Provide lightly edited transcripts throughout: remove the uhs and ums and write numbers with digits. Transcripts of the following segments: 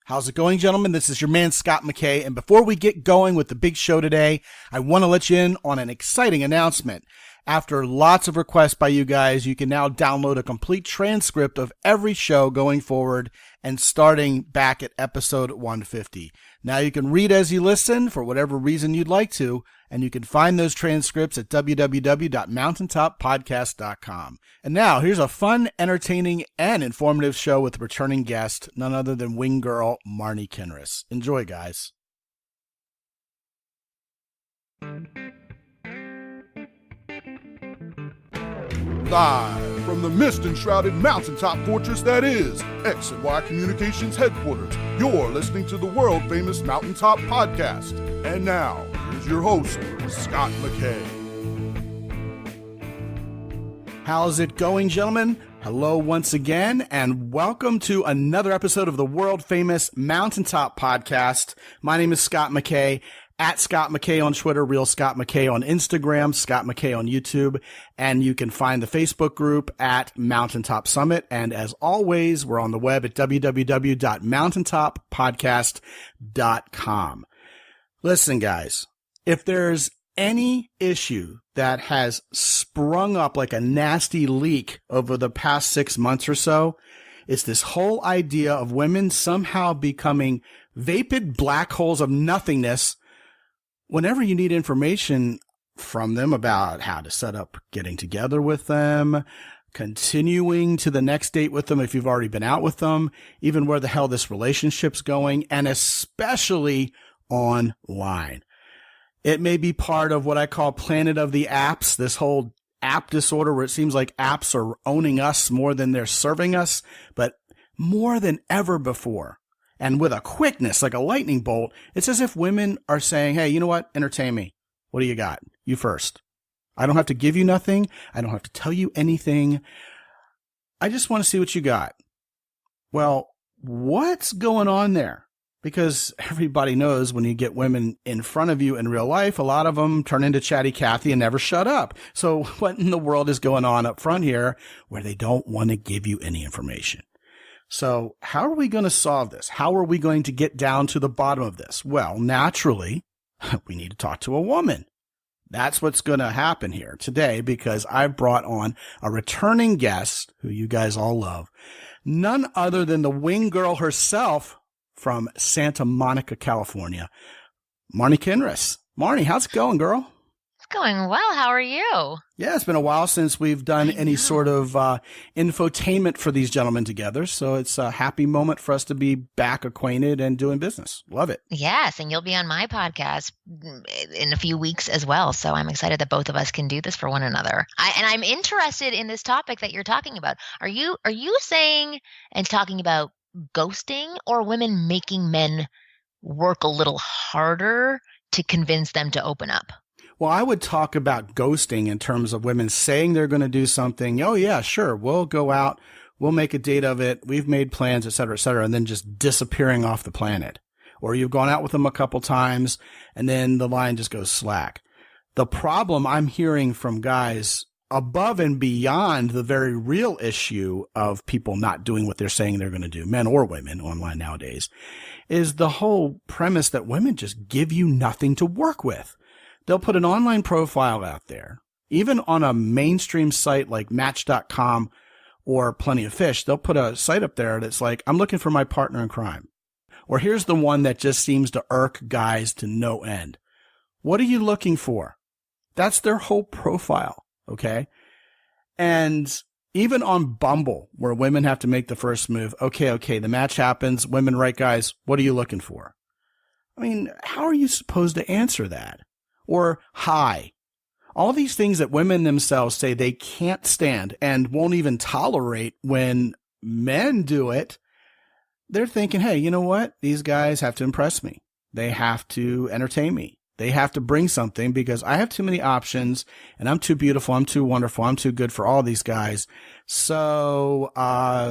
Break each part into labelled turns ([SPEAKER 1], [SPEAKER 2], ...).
[SPEAKER 1] How's it going, gentlemen? This is your man, Scott McKay. And before we get going with the big show today, I want to let you in on an exciting announcement. After lots of requests by you guys, you can now download a complete transcript of every show going forward and starting back at episode 150. Now you can read as you listen for whatever reason you'd like to, and you can find those transcripts at www.mountaintoppodcast.com. And now here's a fun, entertaining, and informative show with a returning guest, none other than wing girl Marni Kinrys. Enjoy, guys.
[SPEAKER 2] Live from the mist-enshrouded mountaintop fortress that is X and Y Communications headquarters, you're listening to the world-famous Mountaintop Podcast. And now, here's your host, Scott McKay.
[SPEAKER 1] How's it going, gentlemen? Hello once again, and welcome to another episode of the world-famous Mountaintop Podcast. My name is Scott McKay. At Scott McKay on Twitter, Real Scott McKay on Instagram, Scott McKay on YouTube, and you can find the Facebook group at Mountaintop Summit. And as always, we're on the web at www.mountaintoppodcast.com. Listen, guys, if there's any issue that has sprung up like a nasty leak over the past 6 months or so, it's this whole idea of women somehow becoming vapid black holes of nothingness whenever you need information from them about how to set up getting together with them, continuing to the next date with them if you've already been out with them, even where the hell this relationship's going, and especially online. It may be part of what I call Planet of the Apps, this whole app disorder where it seems like apps are owning us more than they're serving us, but more than ever before. And with a quickness, like a lightning bolt, it's as if women are saying, hey, you know what? Entertain me. What do you got? You first. I don't have to give you nothing. I don't have to tell you anything. I just want to see what you got. Well, what's going on there? Because everybody knows when you get women in front of you in real life, a lot of them turn into chatty Cathy and never shut up. So what in the world is going on up front here where they don't want to give you any information? So how are we going to solve this? How are we going to get down to the bottom of this? Well, naturally, we need to talk to a woman. That's what's going to happen here today because I've brought on a returning guest who you guys all love, none other than the wing girl herself from Santa Monica, California, Marni Kinrys. Marni, how's it going, girl?
[SPEAKER 3] Going well. How are you?
[SPEAKER 1] Yeah, it's been a while since we've done any sort of infotainment for these gentlemen together. So it's a happy moment for us to be back acquainted and doing business. Love it.
[SPEAKER 3] Yes, and you'll be on my podcast in a few weeks as well. So I'm excited that both of us can do this for one another. And I'm interested in this topic that you're talking about. Are you saying and talking about ghosting or women making men work a little harder to convince them to open up?
[SPEAKER 1] Well, I would talk about ghosting in terms of women saying they're going to do something. Oh, yeah, sure. We'll go out. We'll make a date of it. We've made plans, et cetera, and then just disappearing off the planet. Or you've gone out with them a couple times and then the line just goes slack. The problem I'm hearing from guys above and beyond the very real issue of people not doing what they're saying they're going to do, men or women online nowadays, is the whole premise that women just give you nothing to work with. They'll put an online profile out there, even on a mainstream site like Match.com or Plenty of Fish. They'll put a site up there that's like, I'm looking for my partner in crime. Or here's the one that just seems to irk guys to no end. What are you looking for? That's their whole profile, okay? And even on Bumble, where women have to make the first move, okay, the match happens. Women write, guys, what are you looking for? I mean, how are you supposed to answer that? Or hi. All these things that women themselves say they can't stand and won't even tolerate when men do it. They're thinking, hey, you know what? These guys have to impress me. They have to entertain me. They have to bring something because I have too many options and I'm too beautiful. I'm too wonderful. I'm too good for all these guys. So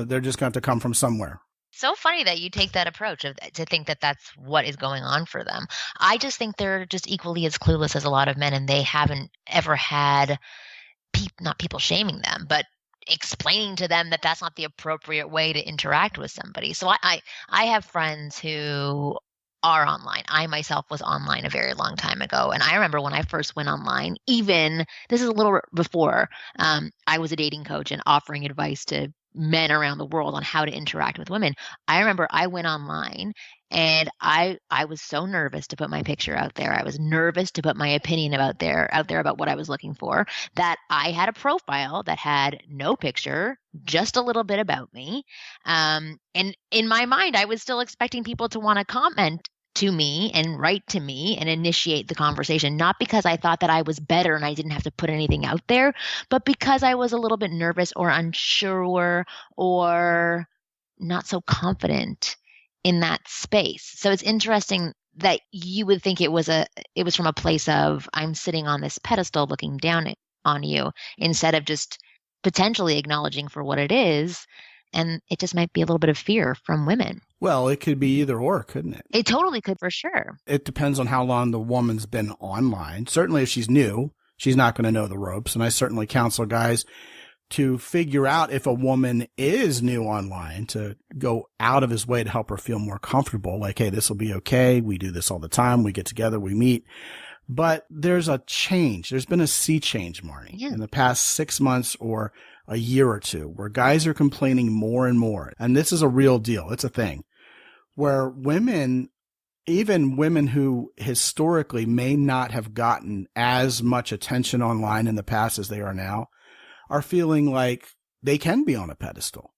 [SPEAKER 1] they're just going to have to come from somewhere.
[SPEAKER 3] So funny that you take that approach to think that that's what is going on for them. I just think they're just equally as clueless as a lot of men, and they haven't ever had not people shaming them, but explaining to them that that's not the appropriate way to interact with somebody. So I have friends who are online. I myself was online a very long time ago. And I remember when I first went online, even this is a little before I was a dating coach and offering advice to men around the world on how to interact with women. I remember I went online and I was so nervous to put my picture out there. I was nervous to put my opinion out there about what I was looking for, that I had a profile that had no picture, just a little bit about me. And in my mind, I was still expecting people to want to comment to me and write to me and initiate the conversation, not because I thought that I was better and I didn't have to put anything out there, but because I was a little bit nervous or unsure or not so confident in that space. So it's interesting that you would think it was from a place of, I'm sitting on this pedestal looking down on you, instead of just potentially acknowledging for what it is. And it just might be a little bit of fear from women.
[SPEAKER 1] Well, it could be either or, couldn't it?
[SPEAKER 3] It totally could, for sure.
[SPEAKER 1] It depends on how long the woman's been online. Certainly if she's new, she's not going to know the ropes. And I certainly counsel guys to figure out if a woman is new online, to go out of his way to help her feel more comfortable. Like, hey, this will be okay. We do this all the time. We get together, we meet. But there's a change. There's been a sea change, Marni, in the past 6 months or a year or two, where guys are complaining more and more. And this is a real deal. It's a thing where women, even women who historically may not have gotten as much attention online in the past as they are now, are feeling like they can be on a pedestal.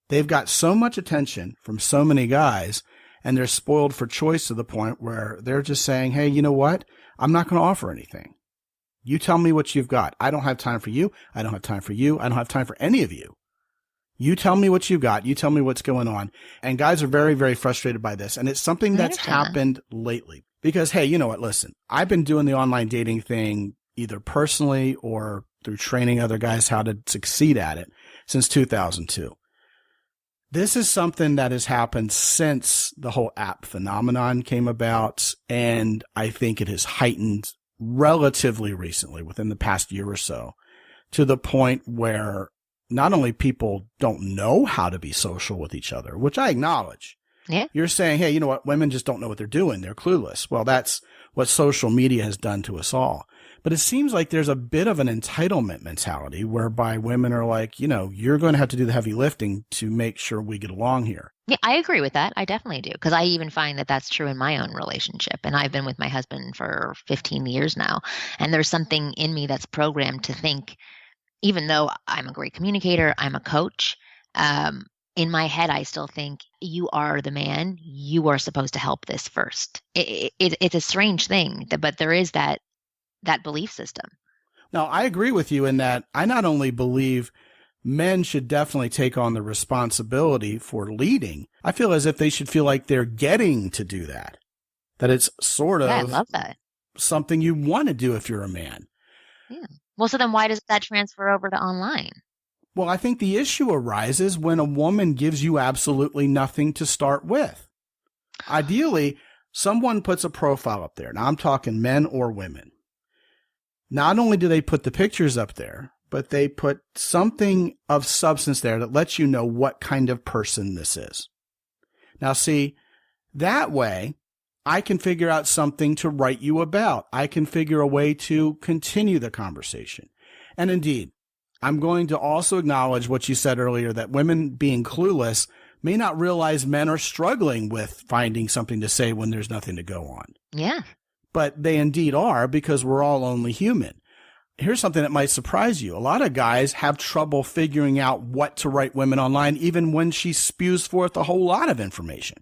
[SPEAKER 1] They've got so much attention from so many guys, and they're spoiled for choice to the point where they're just saying, hey, you know what? I'm not going to offer anything. You tell me what you've got. I don't have time for you. I don't have time for you. I don't have time for any of you. You tell me what you've got. You tell me what's going on. And guys are very, very frustrated by this. And it's something that's happened lately because, hey, you know what? Listen, I've been doing the online dating thing either personally or through training other guys how to succeed at it since 2002. This is something that has happened since the whole app phenomenon came about, and I think it has heightened relatively recently, within the past year or so, to the point where not only people don't know how to be social with each other, which I acknowledge.
[SPEAKER 3] Yeah.
[SPEAKER 1] You're saying, hey, you know what? Women just don't know what they're doing. They're clueless. Well, that's what social media has done to us all. But it seems like there's a bit of an entitlement mentality whereby women are like, you know, you're going to have to do the heavy lifting to make sure we get along here.
[SPEAKER 3] Yeah, I agree with that. I definitely do. Because I even find that that's true in my own relationship. And I've been with my husband for 15 years now. And there's something in me that's programmed to think, even though I'm a great communicator, I'm a coach, in my head, I still think you are the man. You are supposed to help this first. It's a strange thing, but there is that belief system.
[SPEAKER 1] Now, I agree with you in that I not only believe men should definitely take on the responsibility for leading, I feel as if they should feel like they're getting to do that. That it's sort of
[SPEAKER 3] I love that.
[SPEAKER 1] Something you want to do if you're a man.
[SPEAKER 3] Yeah. Well, so then why does that transfer over to online?
[SPEAKER 1] Well, I think the issue arises when a woman gives you absolutely nothing to start with. Ideally, someone puts a profile up there. Now, I'm talking men or women. Not only do they put the pictures up there, but they put something of substance there that lets you know what kind of person this is. Now, see, that way, I can figure out something to write you about. I can figure a way to continue the conversation. And indeed, I'm going to also acknowledge what you said earlier, that women being clueless may not realize men are struggling with finding something to say when there's nothing to go on.
[SPEAKER 3] Yeah.
[SPEAKER 1] But they indeed are, because we're all only human. Here's something that might surprise you. A lot of guys have trouble figuring out what to write women online, even when she spews forth a whole lot of information.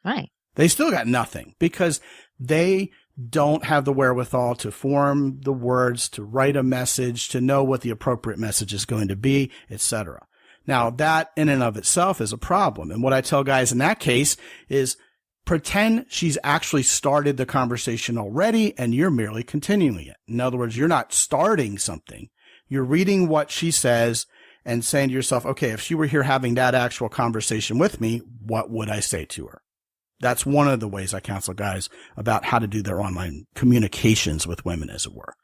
[SPEAKER 3] Right.
[SPEAKER 1] They still got nothing because they don't have the wherewithal to form the words, to write a message, to know what the appropriate message is going to be, etc. Now, that in and of itself is a problem. And what I tell guys in that case is pretend she's actually started the conversation already and you're merely continuing it. In other words, you're not starting something. You're reading what she says and saying to yourself, okay, if she were here having that actual conversation with me, what would I say to her? That's one of the ways I counsel guys about how to do their online communications with women, as it were.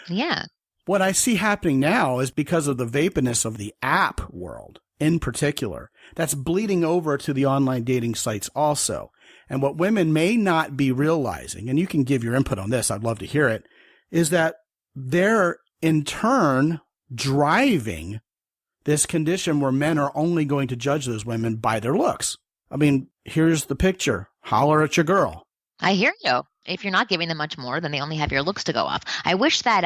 [SPEAKER 3] Yeah.
[SPEAKER 1] What I see happening now is because of the vapidness of the app world in particular, that's bleeding over to the online dating sites also. And what women may not be realizing, and you can give your input on this, I'd love to hear it, is that they're in turn driving this condition where men are only going to judge those women by their looks. I mean, here's the picture. Holler at your girl.
[SPEAKER 3] I hear you. If you're not giving them much more, then they only have your looks to go off. I wish that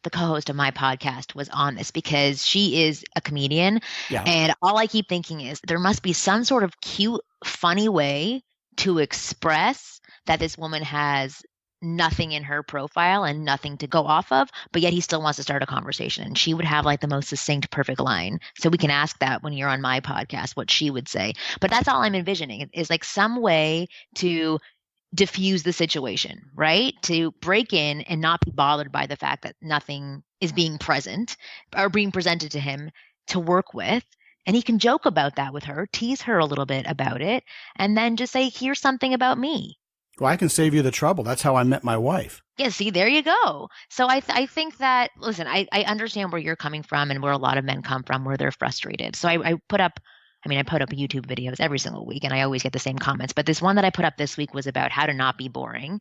[SPEAKER 3] the co-host of my podcast was on this, because she is a comedian.
[SPEAKER 1] Yeah.
[SPEAKER 3] And all I keep thinking is there must be some sort of cute, funny way to express that this woman has nothing in her profile and nothing to go off of, but yet he still wants to start a conversation. And she would have like the most succinct, perfect line. So we can ask that when you're on my podcast, what she would say. But that's all I'm envisioning, is like some way to diffuse the situation, right? To break in and not be bothered by the fact that nothing is being present or being presented to him to work with. And he can joke about that with her, tease her a little bit about it, and then just say, here's something about me.
[SPEAKER 1] Well, I can save you the trouble. That's how I met my wife.
[SPEAKER 3] Yeah, see, there you go. So I think that, listen, I understand where you're coming from and where a lot of men come from, where they're frustrated. So I put up YouTube videos every single week, and I always get the same comments. But this one that I put up this week was about how to not be boring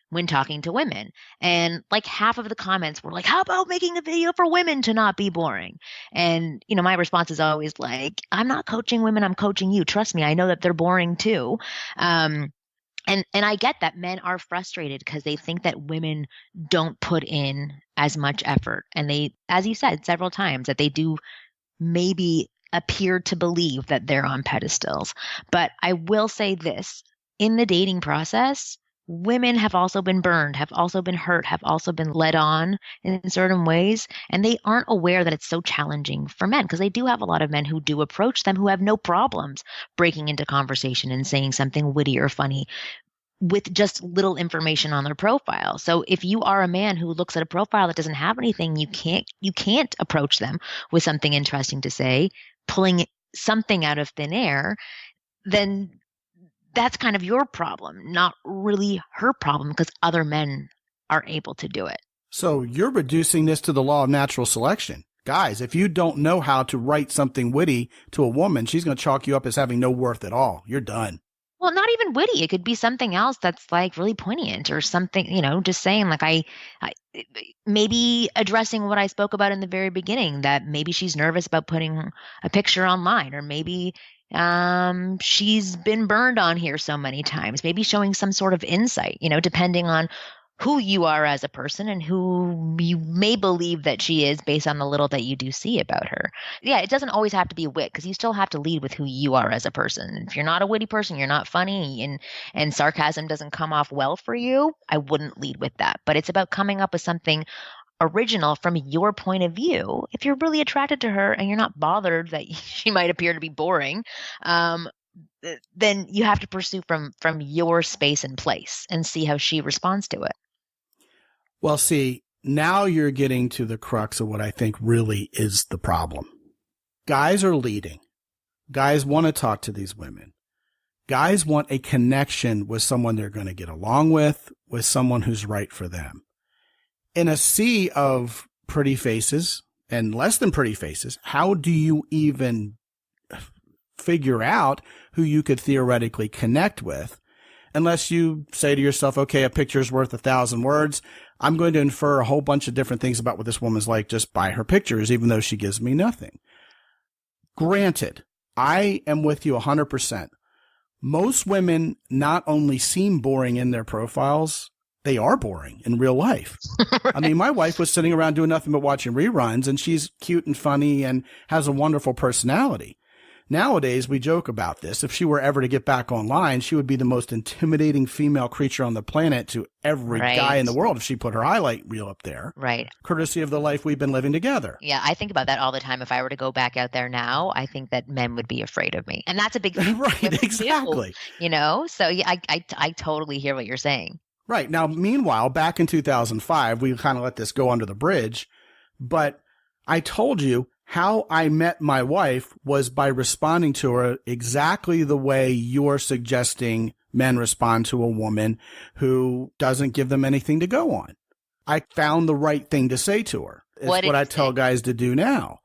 [SPEAKER 3] when talking to women. And like half of the comments were like, how about making a video for women to not be boring? And, my response is always like, I'm not coaching women, I'm coaching you. Trust me, I know that they're boring too. And I get that men are frustrated because they think that women don't put in as much effort. And they, as you said several times, that they do maybe appear to believe that they're on pedestals. But I will say this, in the dating process, women have also been burned, have also been hurt, have also been led on in certain ways. And they aren't aware that it's so challenging for men, because they do have a lot of men who do approach them who have no problems breaking into conversation and saying something witty or funny with just little information on their profile. So if you are a man who looks at a profile that doesn't have anything, you can't approach them with something interesting to say, pulling something out of thin air, then that's kind of your problem, not really her problem, because other men are able to do it.
[SPEAKER 1] So you're reducing this to the law of natural selection. Guys, if you don't know how to write something witty to a woman, she's going to chalk you up as having no worth at all. You're done.
[SPEAKER 3] Well, not even witty. It could be something else that's like really poignant or something, just saying like I maybe addressing what I spoke about in the very beginning, that maybe she's nervous about putting a picture online, or maybe she's been burned on here so many times, maybe showing some sort of insight, depending on who you are as a person and who you may believe that she is based on the little that you do see about her. Yeah, it doesn't always have to be wit, because you still have to lead with who you are as a person. If you're not a witty person, you're not funny, and sarcasm doesn't come off well for you, I wouldn't lead with that. But it's about coming up with something original from your point of view. If you're really attracted to her and you're not bothered that she might appear to be boring, then you have to pursue from your space and place and see how she responds to it.
[SPEAKER 1] Well, see, now you're getting to the crux of what I think really is the problem. Guys are leading. Guys want to talk to these women. Guys want a connection with someone they're going to get along with someone who's right for them. In a sea of pretty faces and less than pretty faces, how do you even figure out who you could theoretically connect with? Unless you say to yourself, okay, a picture's worth 1,000 words. I'm going to infer a whole bunch of different things about what this woman's like just by her pictures, even though she gives me nothing. Granted, I am with you 100%. Most women not only seem boring in their profiles, they are boring in real life. Right. I mean, my wife was sitting around doing nothing but watching reruns, and she's cute and funny and has a wonderful personality. Nowadays, we joke about this. If she were ever to get back online, she would be the most intimidating female creature on the planet to every guy in the world if she put her highlight reel up there.
[SPEAKER 3] Right.
[SPEAKER 1] Courtesy of the life we've been living together.
[SPEAKER 3] Yeah, I think about that all the time. If I were to go back out there now, I think that men would be afraid of me. And that's a big thing.
[SPEAKER 1] Right, exactly.
[SPEAKER 3] Too, So yeah, I totally hear what you're saying.
[SPEAKER 1] Right. Now, meanwhile, back in 2005, we kind of let this go under the bridge. But I told you, how I met my wife was by responding to her exactly the way you're suggesting men respond to a woman who doesn't give them anything to go on. I found the right thing to say to her. It's
[SPEAKER 3] What did
[SPEAKER 1] what I
[SPEAKER 3] you
[SPEAKER 1] tell
[SPEAKER 3] say?
[SPEAKER 1] guys to do now.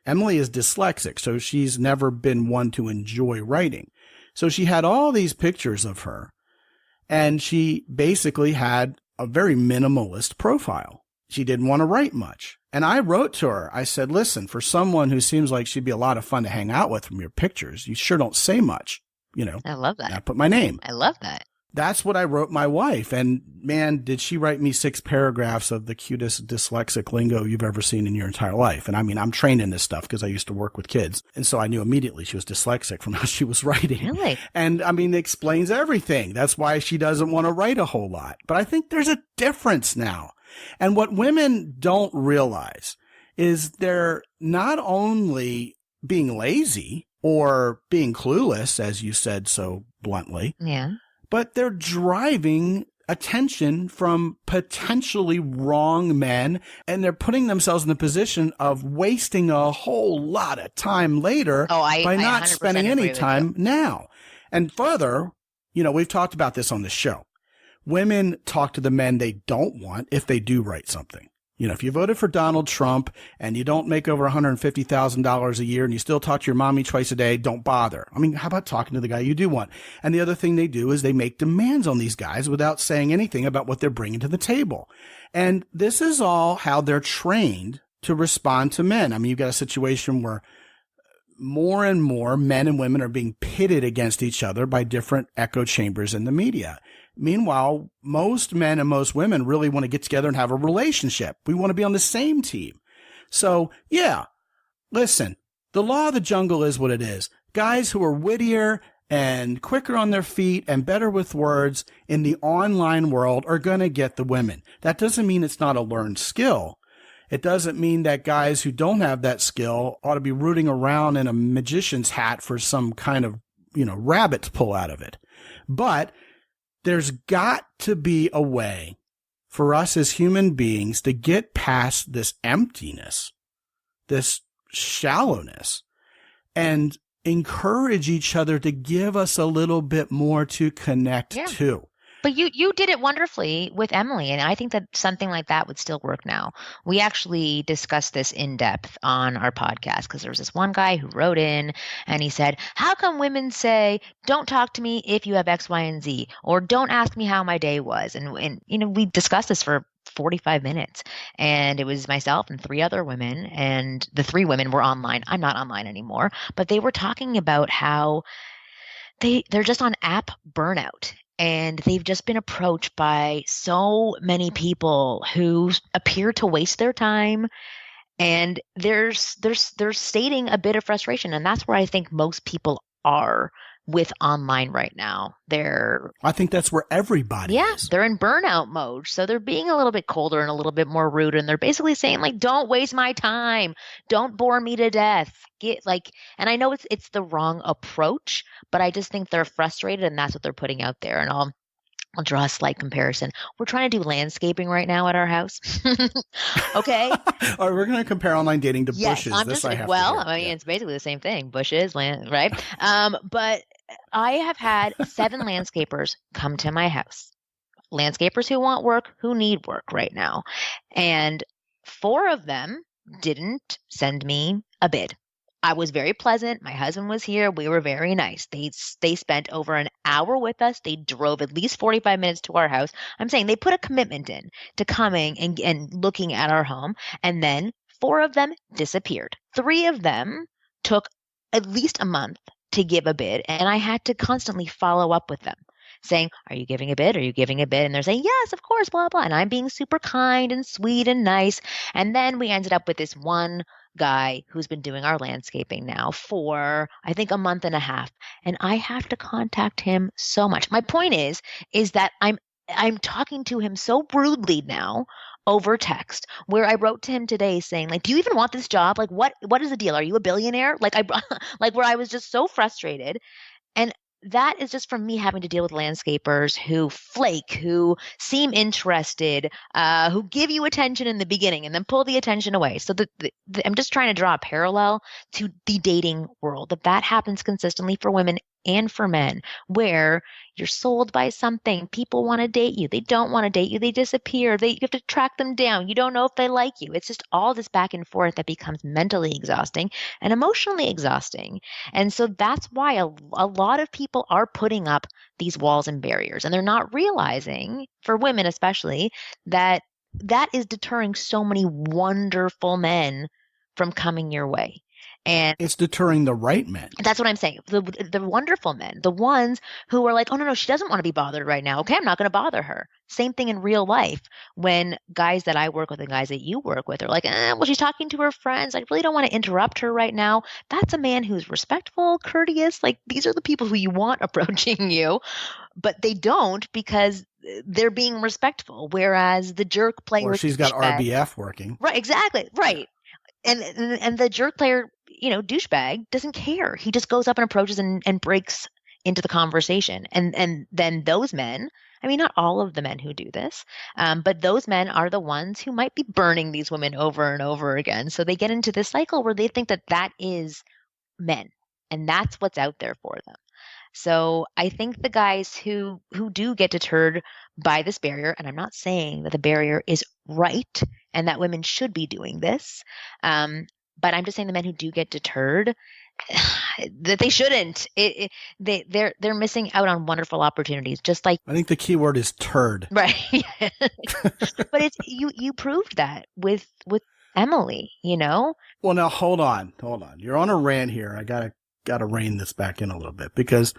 [SPEAKER 1] Emily is dyslexic, so she's never been one to enjoy writing. So she had all these pictures of her, and she basically had a very minimalist profile. She didn't want to write much. And I wrote to her. I said, listen, for someone who seems like she'd be a lot of fun to hang out with from your pictures, you sure don't say much, you know.
[SPEAKER 3] I love
[SPEAKER 1] And I
[SPEAKER 3] that.
[SPEAKER 1] put my name.
[SPEAKER 3] I love that.
[SPEAKER 1] That's what I wrote my wife. And man, did she write me 6 paragraphs of the cutest dyslexic lingo you've ever seen in your entire life. And I mean, I'm trained in this stuff because I used to work with kids. And so I knew immediately she was dyslexic from how she was writing.
[SPEAKER 3] Really?
[SPEAKER 1] And I mean, it explains everything. That's why she doesn't want to write a whole lot. But I think there's a difference now. And what women don't realize is they're not only being lazy or being clueless, as you said so bluntly,
[SPEAKER 3] Yeah.
[SPEAKER 1] but they're driving attention from potentially wrong men, and they're putting themselves in the position of wasting a whole lot of time later by not
[SPEAKER 3] 100%
[SPEAKER 1] spending
[SPEAKER 3] agree
[SPEAKER 1] any
[SPEAKER 3] with
[SPEAKER 1] time now. And further, you know, we've talked about this on the show. Women talk to the men they don't want if they do write something. You know, if you voted for Donald Trump and you don't make over $150,000 a year and you still talk to your mommy twice a day, don't bother. I mean, how about talking to the guy you do want? And the other thing they do is they make demands on these guys without saying anything about what they're bringing to the table. And this is all how they're trained to respond to men. I mean, you've got a situation where more and more men and women are being pitted against each other by different echo chambers in the media. Meanwhile, most men and most women really want to get together and have a relationship. We want to be on the same team. So, yeah, listen, the law of the jungle is what it is. Guys who are wittier and quicker on their feet and better with words in the online world are going to get the women. That doesn't mean it's not a learned skill. It doesn't mean that guys who don't have that skill ought to be rooting around in a magician's hat for some kind of, you know, rabbit to pull out of it. But there's got to be a way for us as human beings to get past this emptiness, this shallowness, and encourage each other to give us a little bit more to connect to.
[SPEAKER 3] But you did it wonderfully with Emily, and I think that something like that would still work now. We actually discussed this in depth on our podcast because there was this one guy who wrote in and he said, how come women say, don't talk to me if you have X, Y, and Z, or don't ask me how my day was? And you know, we discussed this for 45 minutes, and it was myself and 3 other women, and the 3 women were online. I'm not online anymore, but they were talking about how they're just on app burnout. And they've just been approached by so many people who appear to waste their time. And they're stating a bit of frustration. And that's where I think most people are with online right now.
[SPEAKER 1] I think that's where everybody is.
[SPEAKER 3] They're in burnout mode. So they're being a little bit colder and a little bit more rude. And they're basically saying, like, don't waste my time. Don't bore me to death. And I know it's the wrong approach, but I just think they're frustrated, and that's what they're putting out there. And I'll draw a slight comparison. We're trying to do landscaping right now at our house. Okay.
[SPEAKER 1] All right, we're going to compare online dating to bushes.
[SPEAKER 3] I mean, it's basically the same thing. Bushes, land, right? But I have had 7 landscapers come to my house. Landscapers who want work, who need work right now. And 4 of them didn't send me a bid. I was very pleasant. My husband was here. We were very nice. They spent over an hour with us. They drove at least 45 minutes to our house. I'm saying they put a commitment in to coming and looking at our home. And then 4 of them disappeared. 3 of them took at least a month to give a bid. And I had to constantly follow up with them saying, are you giving a bid? Are you giving a bid? And they're saying, yes, of course, blah, blah. And I'm being super kind and sweet and nice. And then we ended up with this one guy who's been doing our landscaping now for, I think, a month and a half. And I have to contact him so much. My point is that I'm talking to him so rudely now over text, where I wrote to him today saying, like, do you even want this job? Like, what is the deal? Are you a billionaire? Like, where I was just so frustrated. And that is just from me having to deal with landscapers who flake, who seem interested, who give you attention in the beginning and then pull the attention away. So I'm just trying to draw a parallel to the dating world, that happens consistently for women and for men, where you're sold by something. People want to date you. They don't want to date you. They disappear. You have to track them down. You don't know if they like you. It's just all this back and forth that becomes mentally exhausting and emotionally exhausting. And so that's why a lot of people are putting up these walls and barriers, and they're not realizing, for women especially, that is deterring so many wonderful men from coming your way. And
[SPEAKER 1] it's deterring the right men.
[SPEAKER 3] That's what I'm saying. The wonderful men, the ones who are like, oh, no, she doesn't want to be bothered right now. Okay, I'm not going to bother her. Same thing in real life when guys that I work with and guys that you work with are like, well, she's talking to her friends. I really don't want to interrupt her right now. That's a man who's respectful, courteous. Like, these are the people who you want approaching you, but they don't because they're being respectful. Whereas the jerk player,
[SPEAKER 1] or she's got RBF working.
[SPEAKER 3] Right, exactly, right. And the jerk player, douchebag doesn't care. He just goes up and approaches and breaks into the conversation. And then those men, I mean, not all of the men who do this, but those men are the ones who might be burning these women over and over again. So they get into this cycle where they think that is men, and that's what's out there for them. So I think the guys who do get deterred by this barrier, and I'm not saying that the barrier is right and that women should be doing this, but I'm just saying the men who do get deterred, that they shouldn't. They're missing out on wonderful opportunities. Just like,
[SPEAKER 1] I think the key word is turd.
[SPEAKER 3] Right. But it's you proved that with Emily.
[SPEAKER 1] Well, now hold on. You're on a rant here. I gotta rein this back in a little bit, because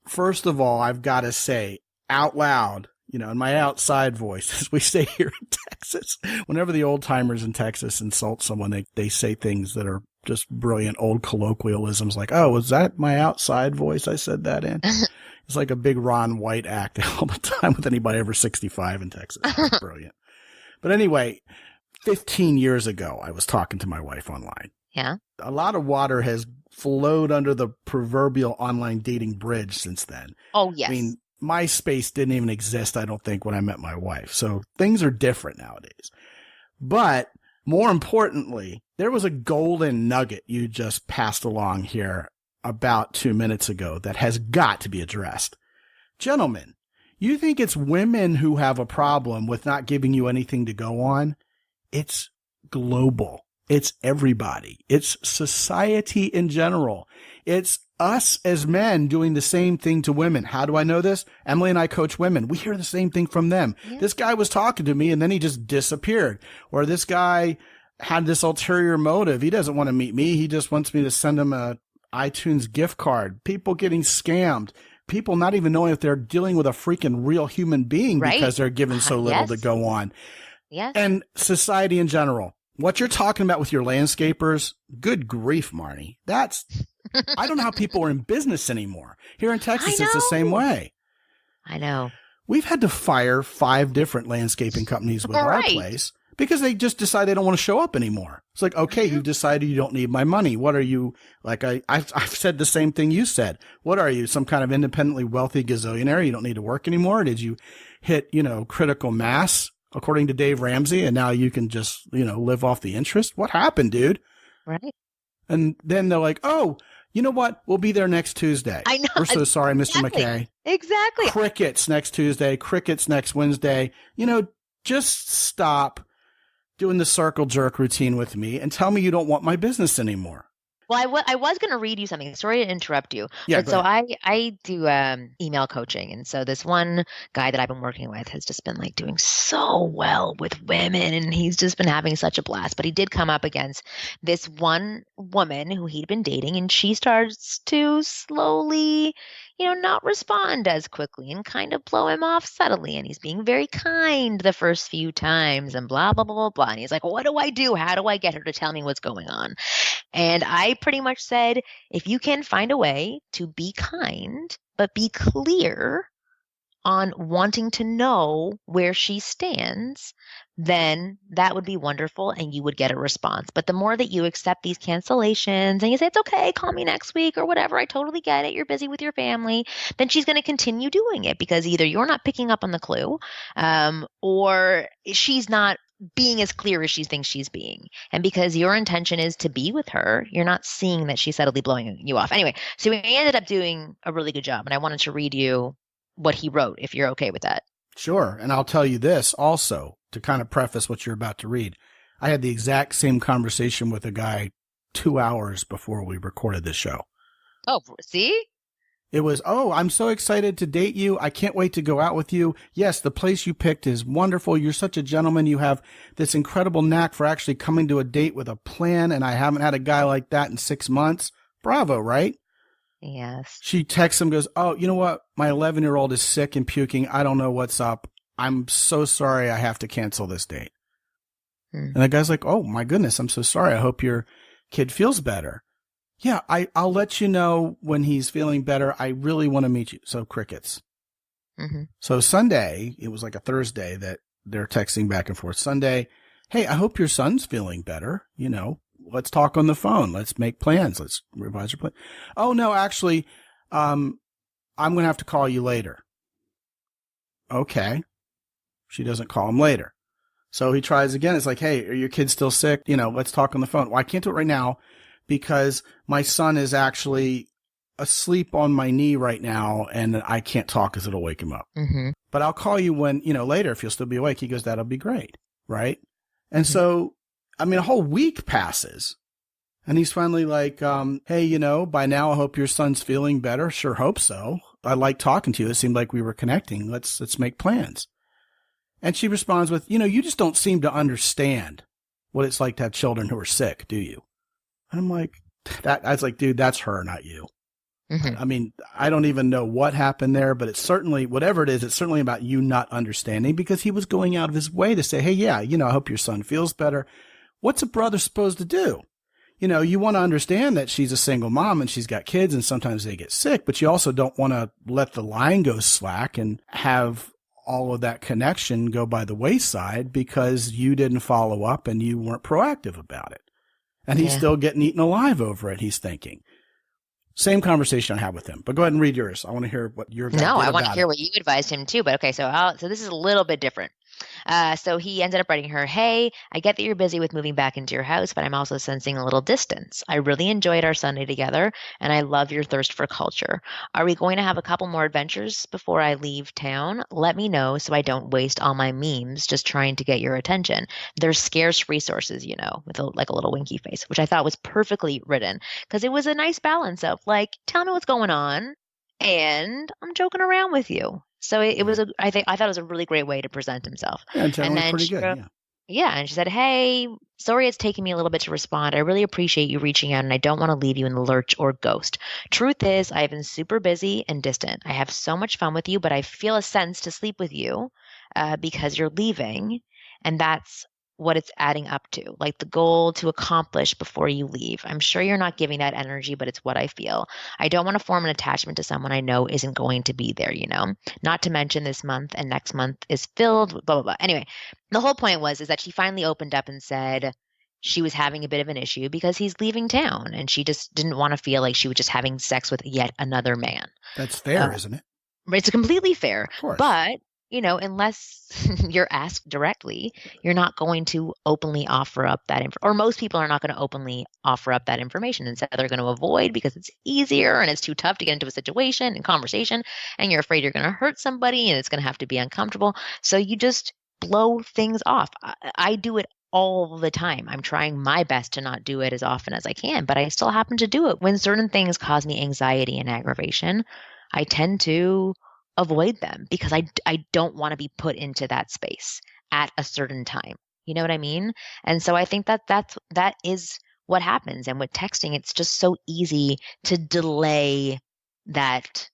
[SPEAKER 1] first of all, I've got to say out loud, in my outside voice, as we say here in Texas, whenever the old timers in Texas insult someone, they say things that are just brilliant old colloquialisms like, oh, was that my outside voice I said that in? It's like a big Ron White act all the time with anybody over 65 in Texas. It's brilliant. But anyway, 15 years ago, I was talking to my wife online.
[SPEAKER 3] Yeah.
[SPEAKER 1] A lot of water has flowed under the proverbial online dating bridge since then.
[SPEAKER 3] Oh, yes.
[SPEAKER 1] I mean, MySpace didn't even exist, I don't think, when I met my wife. So things are different nowadays. But more importantly, there was a golden nugget you just passed along here about 2 minutes ago that has got to be addressed. Gentlemen, you think it's women who have a problem with not giving you anything to go on? It's global. It's everybody. It's society in general. It's us as men doing the same thing to women. How do I know this? Emily and I coach women. We hear the same thing from them. Yeah. This guy was talking to me and then he just disappeared. Or this guy had this ulterior motive. He doesn't want to meet me. He just wants me to send him a iTunes gift card. People getting scammed. People not even knowing if they're dealing with a freaking real human being, right? Because they're given so little to go on.
[SPEAKER 3] Yes.
[SPEAKER 1] And society in general. What you're talking about with your landscapers, good grief, Marni. I don't know how people are in business anymore. Here in Texas, it's the same way.
[SPEAKER 3] I know.
[SPEAKER 1] We've had to fire 5 different landscaping companies with our place because they just decide they don't want to show up anymore. It's like, okay, you've decided you don't need my money. What are you? Like, I've said the same thing you said. What are you? Some kind of independently wealthy gazillionaire? You don't need to work anymore? Did you hit, critical mass, according to Dave Ramsey, and now you can just, live off the interest? What happened, dude?
[SPEAKER 3] Right.
[SPEAKER 1] And then they're like, oh, you know what? We'll be there next Tuesday.
[SPEAKER 3] I know.
[SPEAKER 1] We're so sorry, Mr. McKay.
[SPEAKER 3] Exactly.
[SPEAKER 1] Crickets next Tuesday. Crickets next Wednesday. Just stop doing the circle jerk routine with me and tell me you don't want my business anymore.
[SPEAKER 3] Well, I was going to read you something. Sorry to interrupt you.
[SPEAKER 1] Yeah,
[SPEAKER 3] but so I do email coaching. And so this one guy that I've been working with has just been like doing so well with women. And he's just been having such a blast. But he did come up against this one woman who he'd been dating. And she starts to slowly, not respond as quickly and kind of blow him off subtly. And he's being very kind the first few times and blah, blah, blah, blah, blah. And he's like, what do I do? How do I get her to tell me what's going on? And I pretty much said, if you can find a way to be kind, but be clear on wanting to know where she stands, then that would be wonderful and you would get a response. But the more that you accept these cancellations and you say, it's okay, call me next week or whatever, I totally get it, you're busy with your family, then she's going to continue doing it because either you're not picking up on the clue or she's not being as clear as she thinks she's being. And because your intention is to be with her, you're not seeing that she's subtly blowing you off. Anyway, so he ended up doing a really good job. And I wanted to read you what he wrote, if you're okay with that.
[SPEAKER 1] Sure. And I'll tell you this also to kind of preface what you're about to read. I had the exact same conversation with a guy 2 hours before we recorded this show.
[SPEAKER 3] Oh, see?
[SPEAKER 1] It was, oh, I'm so excited to date you. I can't wait to go out with you. Yes, the place you picked is wonderful. You're such a gentleman. You have this incredible knack for actually coming to a date with a plan, and I haven't had a guy like that in 6 months. Bravo, right?
[SPEAKER 3] Yes.
[SPEAKER 1] She texts him, goes, oh, you know what? My 11-year-old is sick and puking. I don't know what's up. I'm so sorry I have to cancel this date. And the guy's like, oh, my goodness, I'm so sorry. I hope your kid feels better. Yeah, I'll let you know when he's feeling better. I really want to meet you. So crickets.
[SPEAKER 3] Mm-hmm.
[SPEAKER 1] So Sunday, it was like a Thursday that they're texting back and forth. Sunday, hey, I hope your son's feeling better. You know, let's talk on the phone. Let's make plans. Let's revise your plan. Oh, no, actually, I'm going to have to call you later. Okay. She doesn't call him later. So he tries again. It's like, hey, are your kids still sick? You know, let's talk on the phone. Well, I can't do it right now because my son is actually asleep on my knee right now and I can't talk because it'll wake him up.
[SPEAKER 3] Mm-hmm.
[SPEAKER 1] But I'll call you when, you know, later if you'll still be awake. He goes, that'll be great. Right. And so, I mean, a whole week passes and he's finally like, hey, you know, by now I hope your son's feeling better. Sure hope so. I like talking to you. It seemed like we were connecting. Let's make plans. And she responds with, you know, you just don't seem to understand what it's like to have children who are sick, do you? And I'm like, I was like, dude, that's her, not you. Mm-hmm. I mean, I don't even know what happened there, but it's certainly, whatever it is, it's certainly about you not understanding because he was going out of his way to say, hey, yeah, you know, I hope your son feels better. What's a brother supposed to do? You know, you want to understand that she's a single mom and she's got kids and sometimes they get sick, but you also don't want to let the line go slack and have all of that connection go by the wayside because you didn't follow up and you weren't proactive about it. And he's still getting eaten alive over it, he's thinking. Same conversation I had with him. But go ahead and read yours. I want to hear what your guy did
[SPEAKER 3] No, I want
[SPEAKER 1] about
[SPEAKER 3] to hear
[SPEAKER 1] it.
[SPEAKER 3] what you advised him too. But okay, so this is a little bit different. So he ended up writing her, hey, I get that you're busy with moving back into your house, but I'm also sensing a little distance. I really enjoyed our Sunday together, and I love your thirst for culture. Are we going to have a couple more adventures before I leave town? Let me know so I don't waste all my memes just trying to get your attention. They're scarce resources, you know, with like a little winky face, which I thought was perfectly written because it was a nice balance of like, tell me what's going on, and I'm joking around with you. So it was I thought it was a really great way to present himself.
[SPEAKER 1] Yeah,
[SPEAKER 3] And
[SPEAKER 1] generally
[SPEAKER 3] then
[SPEAKER 1] pretty
[SPEAKER 3] she
[SPEAKER 1] good.
[SPEAKER 3] wrote,
[SPEAKER 1] Yeah.
[SPEAKER 3] yeah, and she said, hey, sorry it's taken me a little bit to respond. I really appreciate you reaching out, and I don't want to leave you in the lurch or ghost. Truth is, I have been super busy and distant. I have so much fun with you, but I feel a sense to sleep with you because you're leaving, and that's what it's adding up to, like the goal to accomplish before you leave. I'm sure you're not giving that energy, but it's what I feel. I don't want to form an attachment to someone I know isn't going to be there, you know, not to mention this month and next month is filled with blah, blah, blah. Anyway, the whole point is that she finally opened up and said she was having a bit of an issue because he's leaving town and she just didn't want to feel like she was just having sex with yet another man.
[SPEAKER 1] That's fair, isn't it?
[SPEAKER 3] It's completely fair.
[SPEAKER 1] Of course.
[SPEAKER 3] But you know, unless you're asked directly, you're not going to openly offer up that or most people are not going to openly offer up that information. Instead, they're going to avoid because it's easier and it's too tough to get into a situation and conversation, and you're afraid you're going to hurt somebody and it's going to have to be uncomfortable. So you just blow things off. I do it all the time. I'm trying my best to not do it as often as I can, but I still happen to do it. When certain things cause me anxiety and aggravation, I tend to avoid them because I don't want to be put into that space at a certain time. You know what I mean? And so I think that is what happens. And with texting, it's just so easy to delay that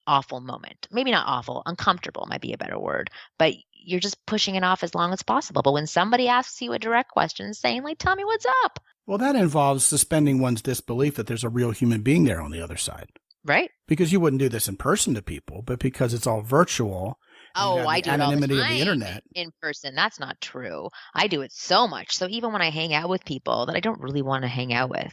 [SPEAKER 3] awful moment. Maybe not awful, uncomfortable might be a better word, but you're just pushing it off as long as possible. But when somebody asks you a direct question saying like, tell me what's up.
[SPEAKER 1] Well, that involves suspending one's disbelief that there's a real human being there on the other side.
[SPEAKER 3] Right.
[SPEAKER 1] Because you wouldn't do this in person to people, but because it's all virtual.
[SPEAKER 3] Oh, I do it all the
[SPEAKER 1] anonymity
[SPEAKER 3] time
[SPEAKER 1] of the internet.
[SPEAKER 3] in person. That's not true. I do it so much. So even when I hang out with people that I don't really want to hang out with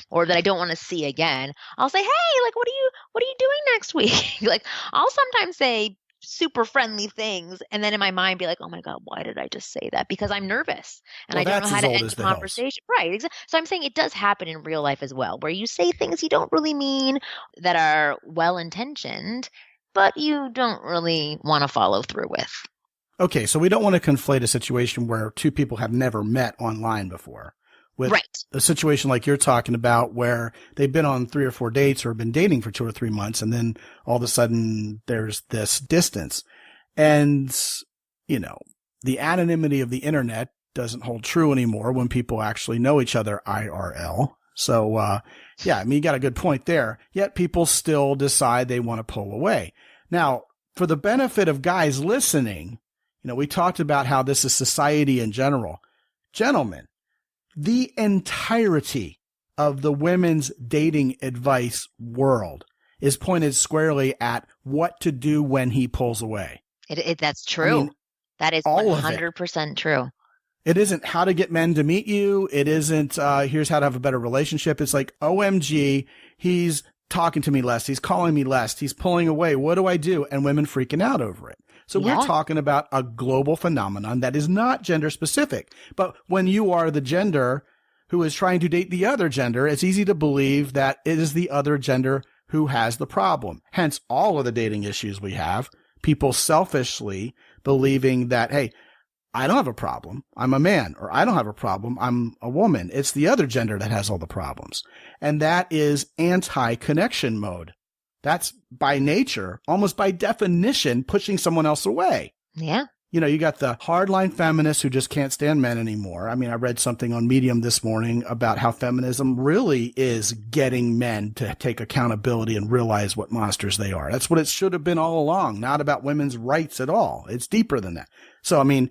[SPEAKER 3] or that I don't want to see again, I'll say, hey, like, what are you doing next week? Like, I'll sometimes say super friendly things. And then in my mind be like, oh my God, why did I just say that? Because I'm nervous and
[SPEAKER 1] Well,
[SPEAKER 3] I don't know
[SPEAKER 1] that's
[SPEAKER 3] how
[SPEAKER 1] as
[SPEAKER 3] to
[SPEAKER 1] old
[SPEAKER 3] end
[SPEAKER 1] as
[SPEAKER 3] the
[SPEAKER 1] the hills.
[SPEAKER 3] conversation. Right. So I'm saying it does happen in real life as well, where you say things you don't really mean that are well-intentioned, but you don't really want to follow through with.
[SPEAKER 1] Okay, so we don't want to conflate a situation where two people have never met online before with
[SPEAKER 3] Right.
[SPEAKER 1] a situation like you're talking about where they've been on 3 or 4 dates or been dating for 2 or 3 months, and then all of a sudden there's this distance. And, you know, the anonymity of the internet doesn't hold true anymore when people actually know each other IRL. So, yeah, I mean, you got a good point there. Yet people still decide they want to pull away. Now, for the benefit of guys listening, you know, we talked about how this is society in general. Gentlemen, the entirety of the women's dating advice world is pointed squarely at what to do when he pulls away.
[SPEAKER 3] That's true.
[SPEAKER 1] I mean,
[SPEAKER 3] that is
[SPEAKER 1] all of it.
[SPEAKER 3] 100% true.
[SPEAKER 1] It isn't how to get men to meet you. It isn't, here's how to have a better relationship. It's like, OMG, he's talking to me less. He's calling me less. He's pulling away. What do I do? And women freaking out over it. So
[SPEAKER 3] Yeah.
[SPEAKER 1] we're talking about a global phenomenon that is not gender specific. But when you are the gender who is trying to date the other gender, it's easy to believe that it is the other gender who has the problem. Hence all of the dating issues we have, people selfishly believing that, hey, I don't have a problem. I'm a man. Or I don't have a problem. I'm a woman. It's the other gender that has all the problems. And that is anti-connection mode. That's by nature, almost by definition, pushing someone else away.
[SPEAKER 3] Yeah.
[SPEAKER 1] You know, you got the hardline feminists who just can't stand men anymore. I mean, I read something on Medium this morning about how feminism really is getting men to take accountability and realize what monsters they are. That's what it should have been all along, not about women's rights at all. It's deeper than that. So, I mean,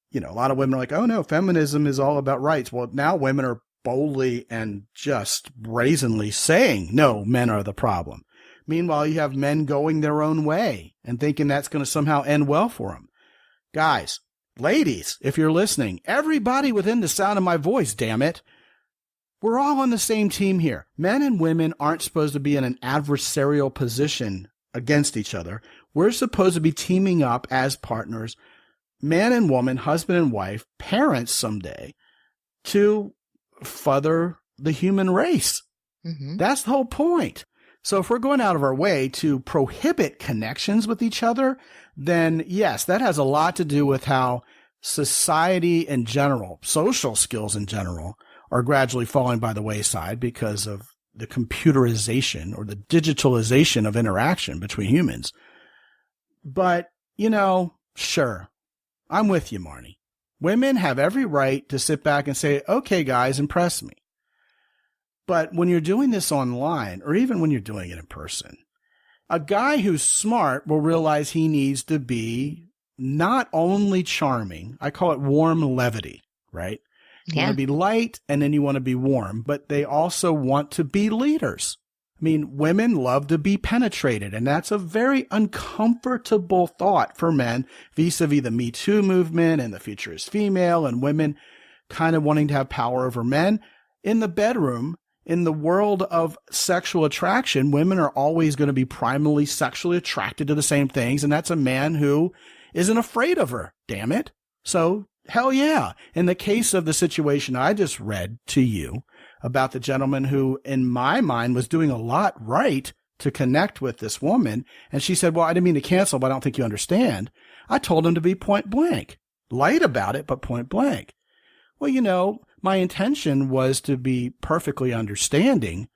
[SPEAKER 1] you know, a lot of women are like, oh no, feminism is all about rights. Well, now women are boldly and just brazenly saying, no, men are the problem. Meanwhile, you have men going their own way and thinking that's going to somehow end well for them. Guys, ladies, if you're listening, everybody within the sound of my voice, damn it. We're all on the same team here. Men and women aren't supposed to be in an adversarial position against each other. We're supposed to be teaming up as partners, man and woman, husband and wife, parents someday, to further the human race.
[SPEAKER 3] Mm-hmm.
[SPEAKER 1] That's the whole point. So if we're going out of our way to prohibit connections with each other, then yes, that has a lot to do with how society in general, social skills in general, are gradually falling by the wayside because of the computerization or the digitalization of interaction between humans. But, you know, sure, I'm with you, Marni. Women have every right to sit back and say, okay, guys, impress me. But when you're doing this online, or even when you're doing it in person, a guy who's smart will realize he needs to be not only charming, I call it warm levity, right? You want to be light and then you want to be warm, but they also want to be leaders. I mean, women love to be penetrated, and that's a very uncomfortable thought for men vis-a-vis the Me Too movement and the future is female and women kind of wanting to have power over men. In the bedroom, in the world of sexual attraction, women are always going to be primarily sexually attracted to the same things, and that's a man who isn't afraid of her, damn it. So, hell yeah. In the case of the situation I just read to you about the gentleman who, in my mind, was doing a lot right to connect with this woman, and she said, well, I didn't mean to cancel, but I don't think you understand. I told him to be point blank. Light about it, but point blank. Well, you know, my intention was to be perfectly understanding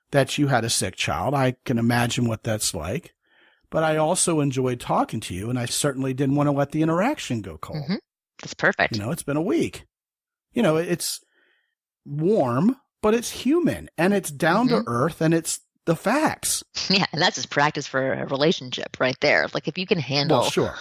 [SPEAKER 1] that you had a sick child. I can imagine what that's like. But I also enjoyed talking to you, and I certainly didn't want to let the interaction go cold.
[SPEAKER 3] Mm-hmm. That's perfect.
[SPEAKER 1] You know, it's been a week. You know, it's warm, but it's human, and it's down to earth, and it's the facts.
[SPEAKER 3] Yeah, and that's just practice for a relationship right there. Like if you can handle,
[SPEAKER 1] Well, sure.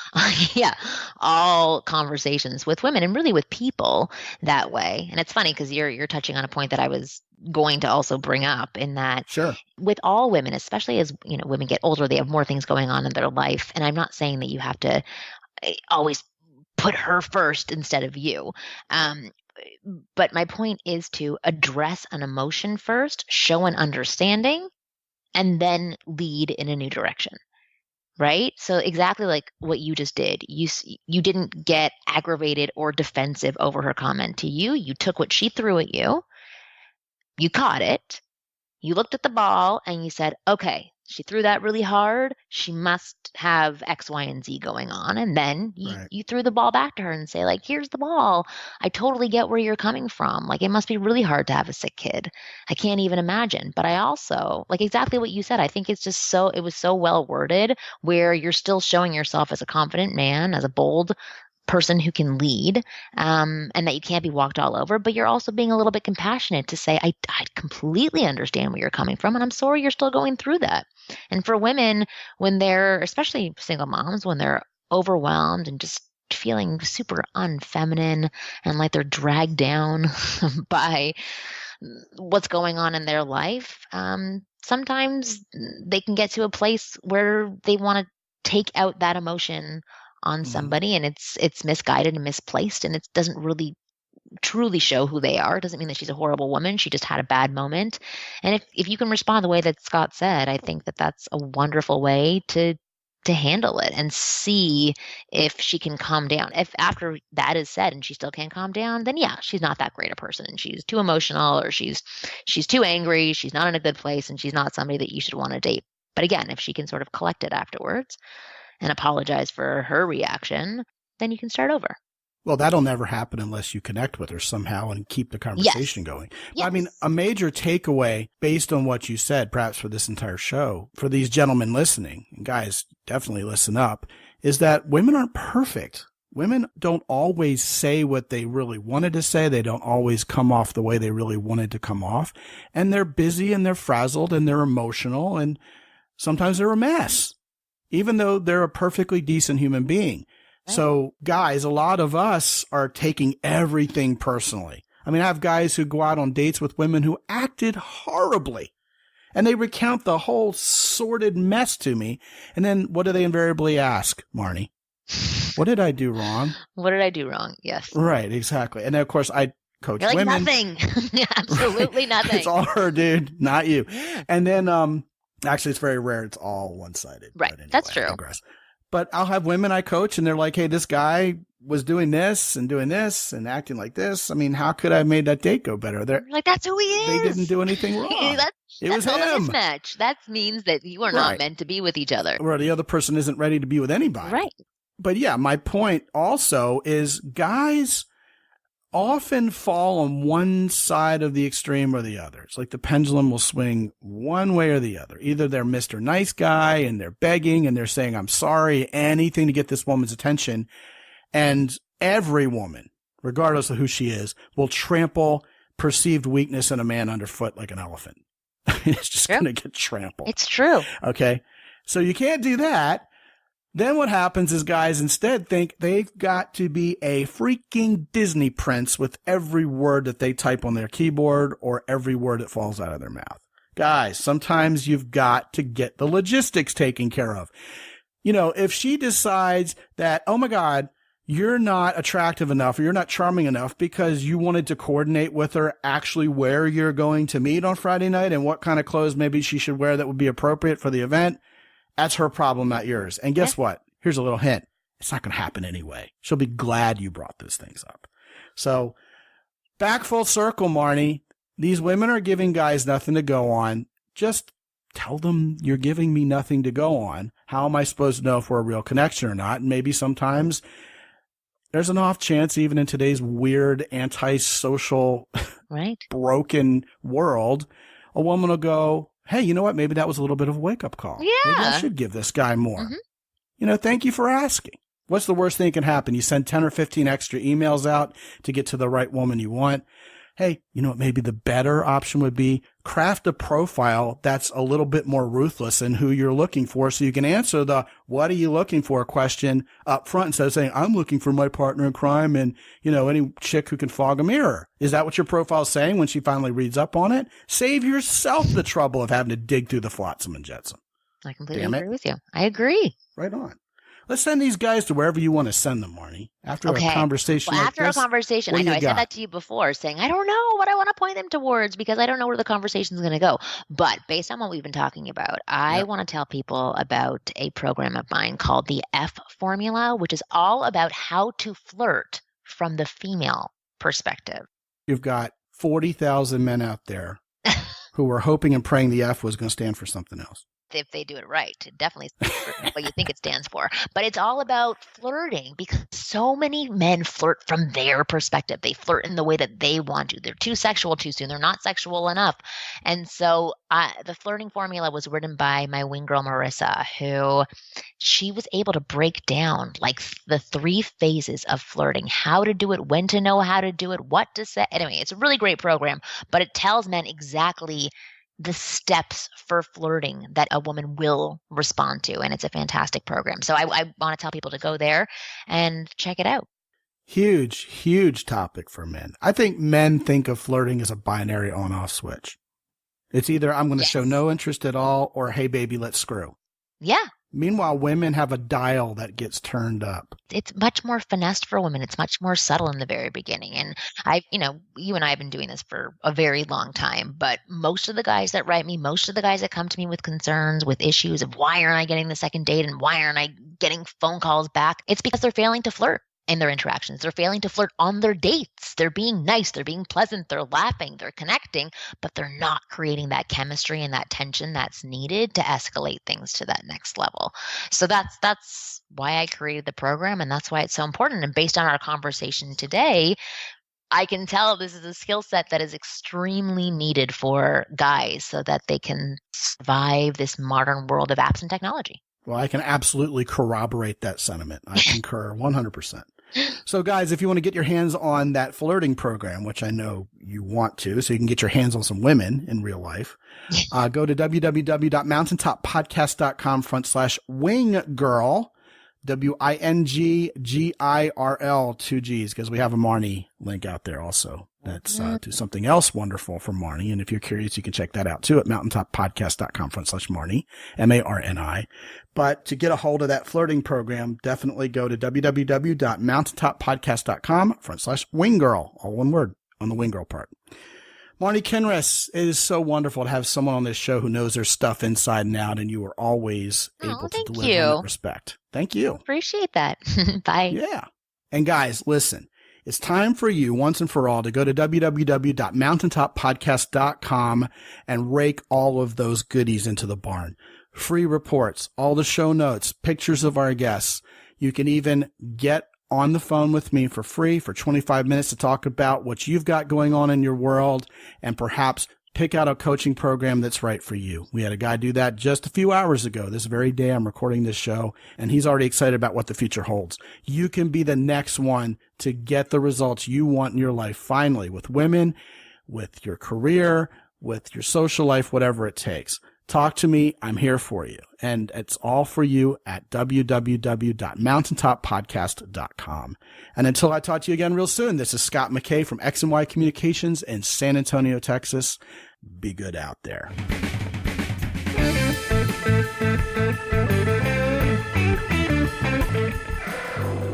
[SPEAKER 3] all conversations with women and really with people that way. And it's funny because you're touching on a point that I was going to also bring up in that
[SPEAKER 1] Sure.
[SPEAKER 3] with all women, especially as you know, women get older, they have more things going on in their life. And I'm not saying that you have to always put her first instead of you. But my point is to address an emotion first, show an understanding, and then lead in a new direction. right? So exactly like what you just did. You didn't get aggravated or defensive over her comment to you. You took what she threw at you. You caught it. You looked at the ball and you said, okay, she threw that really hard. She must have X, Y, and Z going on. And then you threw the ball back to her and say, like, here's the ball. I totally get where you're coming from. Like, it must be really hard to have a sick kid. I can't even imagine. But I also, like exactly what you said, I think it's just it was so well worded where you're still showing yourself as a confident man, as a bold person who can lead, and that you can't be walked all over, but you're also being a little bit compassionate to say, I completely understand where you're coming from, and I'm sorry you're still going through that. And for women, when they're, especially single moms, when they're overwhelmed and just feeling super unfeminine and like they're dragged down by what's going on in their life, sometimes they can get to a place where they want to take out that emotion on somebody, and it's misguided and misplaced, and it doesn't really truly show who they are. It doesn't mean that she's a horrible woman. She just had a bad moment. And if you can respond the way that Scott said, I think that that's a wonderful way to handle it and see if she can calm down. If after that is said and she still can't calm down, then yeah, she's not that great a person and she's too emotional, or she's too angry, she's not in a good place, and she's not somebody that you should want to date. But again, if she can sort of collect it afterwards and apologize for her reaction, then you can start over.
[SPEAKER 1] Well, that'll never happen unless you connect with her somehow and keep the conversation going.
[SPEAKER 3] Yes.
[SPEAKER 1] I mean, a major takeaway based on what you said, perhaps for this entire show, for these gentlemen listening, and guys, definitely listen up, is that women aren't perfect. Women don't always say what they really wanted to say. They don't always come off the way they really wanted to come off. And they're busy and they're frazzled and they're emotional, and sometimes they're a mess, even though they're a perfectly decent human being. So guys, a lot of us are taking everything personally. I mean, I have guys who go out on dates with women who acted horribly, and they recount the whole sordid mess to me. And then what do they invariably ask, Marni? What did I do wrong?
[SPEAKER 3] What did I do wrong? Yes.
[SPEAKER 1] Right, exactly. And then, of course, I coach
[SPEAKER 3] You're like,
[SPEAKER 1] women.
[SPEAKER 3] Nothing. Absolutely nothing.
[SPEAKER 1] It's all her, dude, not you. And then, actually, it's very rare. It's all one-sided.
[SPEAKER 3] Right.
[SPEAKER 1] Anyway,
[SPEAKER 3] That's true.
[SPEAKER 1] But I'll have women I coach and they're like, hey, this guy was doing this and acting like this. I mean, how could I have made that date go better? They're
[SPEAKER 3] like, that's who he is.
[SPEAKER 1] They didn't do anything wrong. It was
[SPEAKER 3] him. A mismatch. That means that you are not meant to be with each other.
[SPEAKER 1] Or the other person isn't ready to be with anybody.
[SPEAKER 3] Right.
[SPEAKER 1] But yeah, my point also is guys often fall on one side of the extreme or the other. It's like the pendulum will swing one way or the other. Either they're Mr. Nice Guy and they're begging and they're saying, I'm sorry, anything to get this woman's attention. And every woman, regardless of who she is, will trample perceived weakness in a man underfoot like an elephant. It's just going to get trampled.
[SPEAKER 3] It's true.
[SPEAKER 1] Okay. So you can't do that. Then what happens is guys instead think they've got to be a freaking Disney prince with every word that they type on their keyboard or every word that falls out of their mouth. Guys, sometimes you've got to get the logistics taken care of. You know, if she decides that, oh my God, you're not attractive enough or you're not charming enough because you wanted to coordinate with her actually where you're going to meet on Friday night and what kind of clothes maybe she should wear that would be appropriate for the event, that's her problem, not yours. And guess what? Here's a little hint. It's not going to happen anyway. She'll be glad you brought those things up. So back full circle, Marni. These women are giving guys nothing to go on. Just tell them you're giving me nothing to go on. How am I supposed to know if we're a real connection or not? And maybe sometimes there's an off chance, even in today's weird, antisocial, broken world, a woman will go, hey, you know what? Maybe that was a little bit of a wake-up call.
[SPEAKER 3] Yeah.
[SPEAKER 1] Maybe I should give this guy more. Mm-hmm. You know, thank you for asking. What's the worst thing that can happen? You send 10 or 15 extra emails out to get to the right woman you want. Hey, you know what? Maybe the better option would be craft a profile that's a little bit more ruthless in who you're looking for so you can answer the what are you looking for question up front instead of saying, I'm looking for my partner in crime and, you know, any chick who can fog a mirror. Is that what your profile's saying when she finally reads up on it? Save yourself the trouble of having to dig through the flotsam and jetsam.
[SPEAKER 3] I completely agree with you. I agree.
[SPEAKER 1] Right on. Let's send these guys to wherever you want to send them, Marni. After a conversation
[SPEAKER 3] well,
[SPEAKER 1] like
[SPEAKER 3] after
[SPEAKER 1] this,
[SPEAKER 3] a conversation, I know I said that to you before, saying I don't know what I want to point them towards because I don't know where the conversation is going to go. But based on what we've been talking about, I want to tell people about a program of mine called the F Formula, which is all about how to flirt from the female perspective.
[SPEAKER 1] You've got 40,000 men out there who were hoping and praying the F was going to stand for something else.
[SPEAKER 3] If they do it right, it definitely stands for what you think it stands for. But it's all about flirting because so many men flirt from their perspective. They flirt in the way that they want to. They're too sexual too soon. They're not sexual enough. And so the flirting formula was written by my wing girl, Marissa, who she was able to break down like the 3 phases of flirting, how to do it, when to know how to do it, what to say. Anyway, it's a really great program, but it tells men exactly the steps for flirting that a woman will respond to. And it's a fantastic program. So I want to tell people to go there and check it out.
[SPEAKER 1] Huge topic for men. I think men think of flirting as a binary on-off switch. It's either I'm going to show no interest at all or, hey, baby, let's screw.
[SPEAKER 3] Yeah.
[SPEAKER 1] Meanwhile, women have a dial that gets turned up.
[SPEAKER 3] It's much more finessed for women. It's much more subtle in the very beginning. And you and I have been doing this for a very long time, but most of the guys that write me, most of the guys that come to me with concerns, with issues of why aren't I getting the second date and why aren't I getting phone calls back? It's because they're failing to flirt in their interactions. They're failing to flirt on their dates. They're being nice. They're being pleasant. They're laughing. They're connecting, but they're not creating that chemistry and that tension that's needed to escalate things to that next level. So that's why I created the program, and that's why it's so important. And based on our conversation today, I can tell this is a skill set that is extremely needed for guys so that they can survive this modern world of apps and technology.
[SPEAKER 1] Well, I can absolutely corroborate that sentiment. I concur 100%. So guys, if you want to get your hands on that flirting program, which I know you want to, so you can get your hands on some women in real life, go to www.mountaintoppodcast.com/winggirl, WINGGIRL, 2 G's, because we have a Marni link out there also. That's to something else wonderful from Marni. And if you're curious, you can check that out too at mountaintoppodcast.com/Marni, MARNI. But to get a hold of that flirting program, definitely go to www.mountaintoppodcast.com/winggirl, all one word on the winggirl part. Marni Kinrys, it is so wonderful to have someone on this show who knows their stuff inside and out, and you are always able to deliver in that respect. Thank you.
[SPEAKER 3] Appreciate that. Bye.
[SPEAKER 1] Yeah. And guys, listen. It's time for you, once and for all, to go to www.mountaintoppodcast.com and rake all of those goodies into the barn. Free reports, all the show notes, pictures of our guests. You can even get on the phone with me for free for 25 minutes to talk about what you've got going on in your world and perhaps pick out a coaching program that's right for you. We had a guy do that just a few hours ago, this very day I'm recording this show, and he's already excited about what the future holds. You can be the next one to get the results you want in your life finally, with women, with your career, with your social life, whatever it takes. Talk to me. I'm here for you. And it's all for you at www.mountaintoppodcast.com. And until I talk to you again real soon, this is Scot McKay from X&Y Communications in San Antonio, Texas. Be good out there.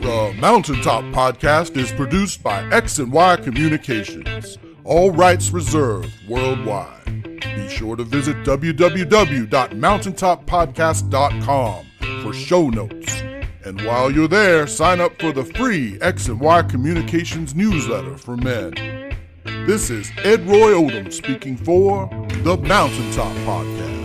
[SPEAKER 2] The Mountaintop Podcast is produced by X&Y Communications. All rights reserved worldwide. Be sure to visit www.mountaintoppodcast.com for show notes. And while you're there, sign up for the free X&Y Communications newsletter for men. This is Ed Roy Odom speaking for the Mountaintop Podcast.